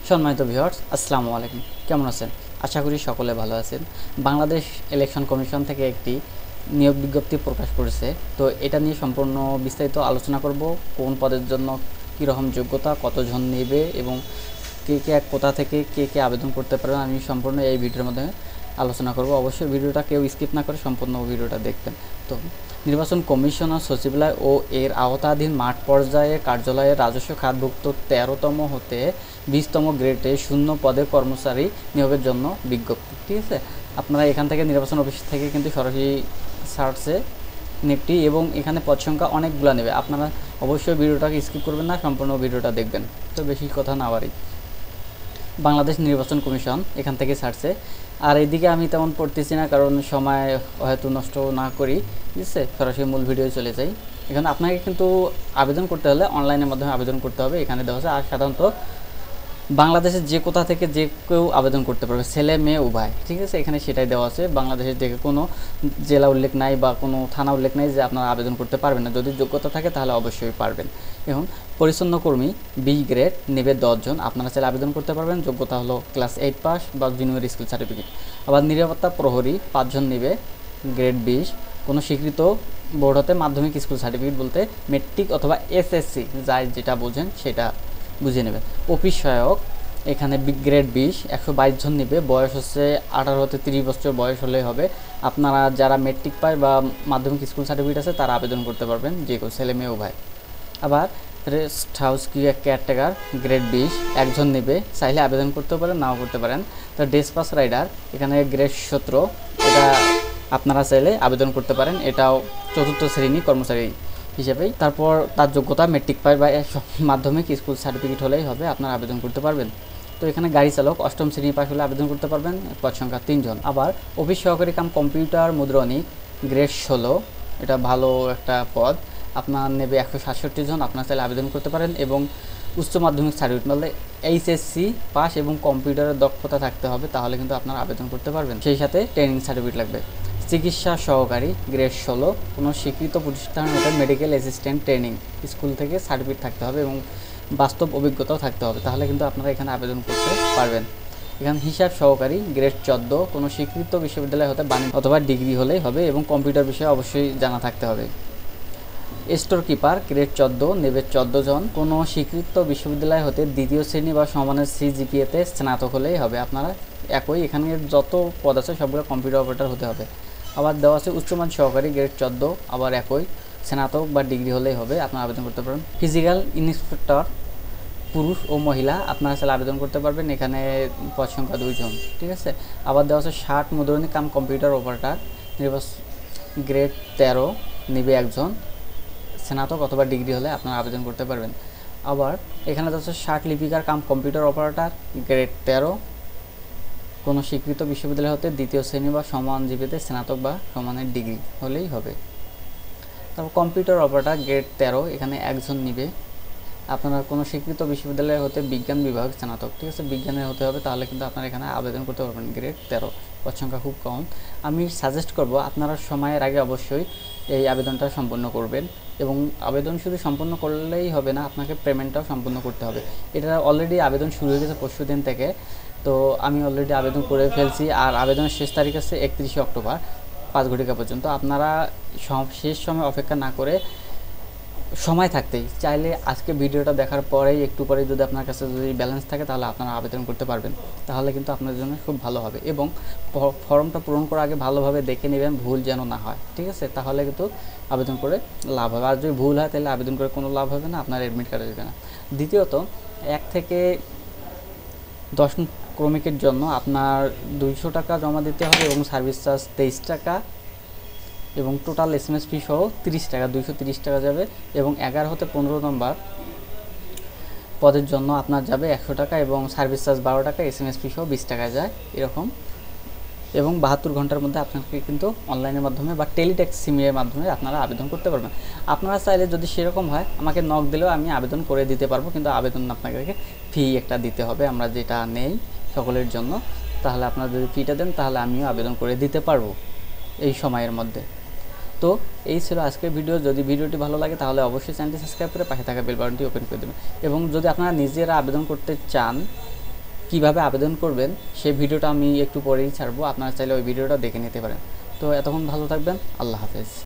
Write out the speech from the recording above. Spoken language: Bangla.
সম্মানিত ভিউয়ার্স, আসসালামু আলাইকুম। কেমন আছেন? আশা করি সকলে ভালো আছেন। বাংলাদেশ ইলেকশন কমিশন থেকে একটি নিয়োগ বিজ্ঞপ্তি প্রকাশ করেছে। তো এটা নিয়ে সম্পূর্ণ বিস্তারিত আলোচনা করব। কোন পদের জন্য কীরকম যোগ্যতা, কতজন নেবে এবং কে কোথা থেকে কে আবেদন করতে পারবেন, আমি সম্পূর্ণ এই ভিডিওর মাধ্যমে আলোচনা করব। অবশ্যই ভিডিওটা কেউ স্কিপ না করে সম্পূর্ণ ভিডিওটা দেখবেন। তো নির্বাচন কমিশনার সচিবালয় ও এর আওতাধীন মাঠ পর্যায়ে কার্যালয়ে রাজস্ব খাতভুক্ত 13তম হতে 20তম গ্রেডে শূন্য পদে কর্মচারী নিয়োগের জন্য বিজ্ঞপ্তি। ঠিক আছে, আপনারা এখান থেকে নির্বাচন অফিস থেকে কিন্তু সরাসরি সার্চে নেটটি এবং এখানে পদ সংখ্যা অনেকগুলো নেবে। আপনারা অবশ্যই ভিডিওটাকে স্কিপ করবেন না, সম্পূর্ণ ভিডিওটা দেখবেন। তো বেশি কথা না বাড়ি, বাংলাদেশ নির্বাচন কমিশন এখান থেকে ছাড়ছে। আর এইদিকে আমি তেমন পড়তেছি না, কারণ সময় হয়তো নষ্ট না করি, ঠিক আছে, সরাসরি মূল ভিডিও চলে যাই। এখানে আপনাকে কিন্তু আবেদন করতে হলে অনলাইনের মাধ্যমে আবেদন করতে হবে, এখানে দেওয়া আছে। আর সাধারণত বাংলাদেশের যে কোথা থেকে যে কেউ আবেদন করতে পারবে, ছেলে মেয়ে উভয়, ঠিক আছে, এখানে সেটাই দেওয়া আছে। বাংলাদেশের থেকে কোনো জেলা উল্লেখ নাই বা কোনো থানা উল্লেখ নাই যে আপনারা আবেদন করতে পারবেন না। যদি যোগ্যতা থাকে তাহলে অবশ্যই পারবেন। এখন পরিচ্ছন্ন কর্মী 20 গ্রেড নেবে 10 জন, আপনারা চাইলে আবেদন করতে পারবেন। যোগ্যতা হলো ক্লাস 8 পাস বা জুনিয়র স্কুল সার্টিফিকেট। আবার নিরাপত্তা প্রহরী 5 জন নেবে গ্রেড 20, কোনো স্বীকৃত বোর্ড হতে মাধ্যমিক স্কুল সার্টিফিকেট বলতে মেট্রিক অথবা এসএসসি, যাই যেটা বোঝেন সেটা বুঝে নেবেন। অফিস সহায়ক এখানে গ্রেড 20 122 জন নেবে, বয়স হচ্ছে 18 হতে 30 বছর বয়স হলেই হবে। আপনারা যারা মেট্রিক পায় বা মাধ্যমিক স্কুল সার্টিফিকেট আছে তারা আবেদন করতে পারবেন, যে কেউ, ছেলে মেয়ে উভয়। আবার রেস্ট হাউস কেয়ারটেকার গ্রেড 20 একজন নেবে, চাইলে আবেদন করতে পারেন, নাও করতে পারেন। তো ডেসপাস রাইডার এখানে গ্রেড 17, এটা আপনারা চাইলে আবেদন করতে পারেন, এটাও 4র্থ শ্রেণী কর্মচারী হিসেবেই। তারপর তার যোগ্যতা মেট্রিক পাস বা মাধ্যমিক স্কুল সার্টিফিকেট হলেই হবে, আপনারা আবেদন করতে পারবেন। তো এখানে গাড়ি চালক 8ম শ্রেণী পাস হলে আবেদন করতে পারবেন, পদ সংখ্যা 3 জন। আবার অফিস সহকারী কাম কম্পিউটার মুদ্রণিক গ্রেড 16, এটা ভালো একটা পদ, আপনার নেবে 167 জন, আপনার চাইলে আবেদন করতে পারেন। এবং উচ্চ মাধ্যমিক সার্টিফিকেট মানে এইচএসসি পাস এবং কম্পিউটারের দক্ষতা থাকতে হবে, তাহলে কিন্তু আপনারা আবেদন করতে পারবেন। সেই সাথে ট্রেনিং সার্টিফিকেট লাগবে। চিকিৎসা সহকারী গ্রেড 16, কোনো স্বীকৃত প্রতিষ্ঠান হতে মেডিকেল অ্যাসিস্ট্যান্ট ট্রেনিং স্কুল থেকে সার্টিফিকেট থাকতে হবে এবং বাস্তব অভিজ্ঞতাও থাকতে হবে, তাহলে কিন্তু আপনারা এখানে আবেদন করতে পারবেন। এখানে হিসাব সহকারী গ্রেড 14, কোনো স্বীকৃত বিশ্ববিদ্যালয় হতে বাণিজ্য অথবা ডিগ্রি হলেই হবে এবং কম্পিউটার বিষয়ে অবশ্যই জানা থাকতে হবে। স্টোর কিপার গ্রেড 14 নেবে 14 জন, কোনো স্বীকৃত বিশ্ববিদ্যালয় হতে 2য় শ্রেণী বা সমানের সিজিপিএতে স্নাতক হলেই হবে। আপনারা একই, এখানে যত পদ আছে সবগুলো কম্পিউটার অপারেটর হতে হবে। আবার দেওয়া আছে উচ্চমান সহকারী গ্রেড 14, আবার একই, স্নাতক বা ডিগ্রি হলেই হবে, আপনারা আবেদন করতে পারেন। ফিজিক্যাল ইন্সপেক্টর পুরুষ ও মহিলা, আপনারা চাইলে আবেদন করতে পারবেন, এখানে পদ সংখ্যা 2 জন, ঠিক আছে। আবার দেওয়া আছে 60 মুদ্রণী কাম কম্পিউটার অপারেটর গ্রেড 13 নেবে একজন, স্নাতক অথবা ডিগ্রি হলে আপনারা আবেদন করতে পারবেন। আবার এখানে দেওয়া আছে 60 লিপিকার কাম কম্পিউটার অপারেটর গ্রেড 13, কোনো স্বীকৃত বিশ্ববিদ্যালয় হতে 2য় শ্রেণী বা সমান জিপিতে স্নাতক বা সমানের ডিগ্রি হলেই হবে। তারপর কম্পিউটার অপারেটর গ্রেড 13, এখানে একজন নিবে, আপনারা কোনো স্বীকৃত বিশ্ববিদ্যালয় হতে বিজ্ঞান বিভাগ স্নাতক, ঠিক আছে, বিজ্ঞানের হতে হবে, তাহলে কিন্তু আপনারা এখানে আবেদন করতে পারবেন। গ্রেড 13, পদ সংখ্যা খুব কম। আমি সাজেস্ট করব আপনারা সময়ের আগে অবশ্যই এই আবেদনটা সম্পন্ন করবেন এবং আবেদন শুধু সম্পন্ন করলেই হবে না, আপনাকে পেমেন্টটাও সম্পন্ন করতে হবে। এটা অলরেডি আবেদন শুরু হয়ে গেছে পরশু দিন থেকে, তো আমি অলরেডি আবেদন করে ফেলছি। আর আবেদনের শেষ তারিখ আছে 31শে অক্টোবর 5 ঘটিকা পর্যন্ত। আপনারা শেষ সময় অপেক্ষা না করে সময় থাকতেই চাইলে আজকে ভিডিওটা দেখার পরেই একটু পরে যদি আপনার কাছে যদি ব্যালেন্স থাকে তাহলে আপনারা আবেদন করতে পারবেন, তাহলে কিন্তু আপনার জন্য খুব ভালো হবে। এবং ফর্মটা পূরণ করার আগে ভালোভাবে দেখে নেবেন, ভুল যেন না হয়, ঠিক আছে, তাহলে কিন্তু আবেদন করে লাভ হবে। আর যদি ভুল হয় তাহলে আবেদন করে কোনো লাভ হবে না, আপনার অ্যাডমিট কার্ড আসবে না। দ্বিতীয়ত 1 থেকে 10 ক্রমিকের জন্য আপনার 200 টাকা জমা দিতে হবে এবং সার্ভিস চার্জ 23 টাকা এবং টোটাল এসএমএস ফি সহ 30 টাকা, 230 টাকা যাবে। এবং 11 হতে 15 নম্বর পদের জন্য আপনার যাবে 100 টাকা এবং সার্ভিস চার্জ 12 টাকা, এসএমএস ফি সহ 20 টাকা যায় এরকম। এবং 72 ঘন্টার মধ্যে আপনাকে কিন্তু অনলাইনের মাধ্যমে বা টেলিট্যাক্স সিমের মাধ্যমে আপনারা আবেদন করতে পারবেন। আপনারা চাইলে যদি সেরকম হয় আমাকে নক দিলেও আমি আবেদন করে দিতে পারবো, কিন্তু আবেদন আপনাকে ফি একটা দিতে হবে, আমরা যেটা নেই সকলের জন্য। তাহলে আপনারা যদি ফিটা দেন তাহলে আমিও আবেদন করে দিতে পারবো এই সময়ের মধ্যে। তো এই ছিল আজকের ভিডিও। যদি ভিডিওটি ভালো লাগে তাহলে অবশ্যই চ্যানেলটি সাবস্ক্রাইব করে পাশে থাকা বেল বাটনটি ওপেন করে দেবেন। এবং যদি আপনারা নিজেরা আবেদন করতে চান কিভাবে আবেদন করবেন সেই ভিডিওটা আমি একটু পরেই ছাড়বো, আপনারা চাইলে ওই ভিডিওটা দেখে নিতে পারেন। তো এতক্ষণ ভালো থাকবেন, আল্লাহ হাফেজ।